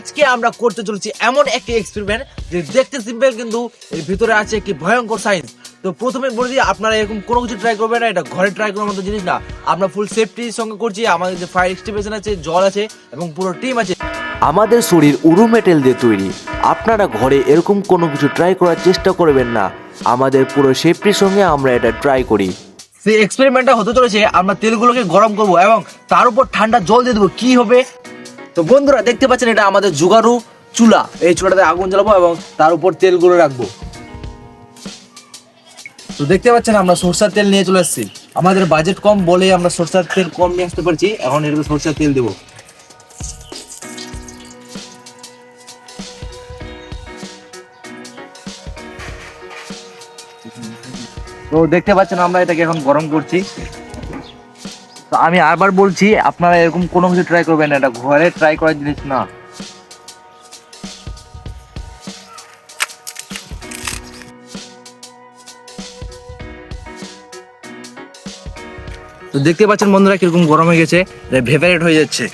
আজকে আমরা করতে চলেছি এমন একটি এক্সপেরিমেন্ট যে দেখতে সিম্পল কিন্তু এর ভিতরে আছে একটি ভয়ঙ্কর সায়েন্স। তো প্রথমে বলে দিই, আপনারা এরকম কোনো কিছু ট্রাই করবেন না, এটা ঘরে ট্রাই করার মতো জিনিস না। আমরা ফুল সেফটির সঙ্গে করছি, আমাদের যে ফায়ার এক্সটিংগুইশার আছে, জল আছে এবং পুরো টিম আছে। আমাদের শরীর উরু মেটেল দিয়ে তৈরি। আপনারা ঘরে এরকম কোনো কিছু ট্রাই করার চেষ্টা করবেন না। আমাদের পুরো সেফটির সঙ্গে আমরা এটা ট্রাই করি। সেই এক্সপেরিমেন্টটা হতে চলেছে, আমরা তেলগুলোকে গরম করব এবং তার উপর ঠান্ডা জল দিয়ে দেবো। কি হবে? তো বন্ধুরা দেখতে পাচ্ছেন, এটা আমাদের জুগারু চুলা। এই চুলাটাতে আগুন জ্বালাবো এবং তার উপর তেলগুলো রাখবো। তো দেখতে পাচ্ছেন আমরা সরষের তেল নিয়ে চলে এসেছি। আমাদের বাজেট কম বলে আমরা সরষের তেল কম নিয়ে আসতে পারছি। এখন এটাতে সরষের তেল দেবো। তো দেখতে পাচ্ছেন আমরা এটাকে এখন গরম করছি। তো আমি আবার বলছি, আপনারা এরকম কোনো কিছু ট্রাই করবেন না, এটা ঘরে ট্রাই করার জিনিস না। তো দেখতে পাচ্ছেন বন্ধুরা কিরকম গরম হয়ে গেছে, ভেপারেট হয়ে যাচ্ছে।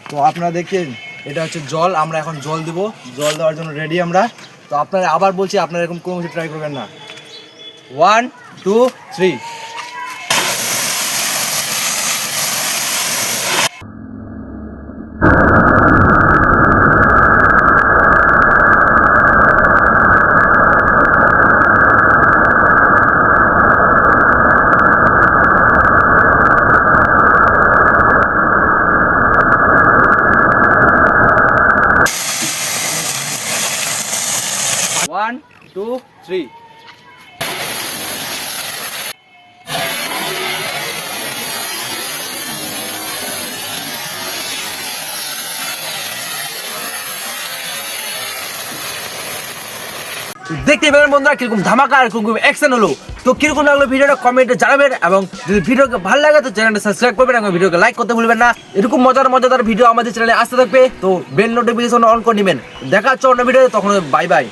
তো আপনারা দেখেন, এটা হচ্ছে জল। আমরা এখন জল দেব, জল দেওয়ার জন্য রেডি আমরা। তো আপনারা আবার বলছি, আপনারা এরকম কোনো কিছু ট্রাই করবেন না। 1 2 3। One, two, three. দেখতে পেলেন বন্ধুরা কিরকম ধামাকা আর কিরকম অ্যাকশন হলো। তো কিরকম লাগলো ভিডিওটা কমেন্টে জানাবেন, এবং যদি ভিডিওকে ভালো লাগে তো চ্যানেলটা সাবস্ক্রাইব করবেন এবং ভিডিওকে লাইক করতে ভুলবেন না। এরকম মজাদার ভিডিও আমাদের চ্যানেলে আসতে থাকবে, তো বেল নোটিফিকেশন অন করে নেবেন। দেখা হচ্ছে অন্য ভিডিওতে, তখন বাই বাই।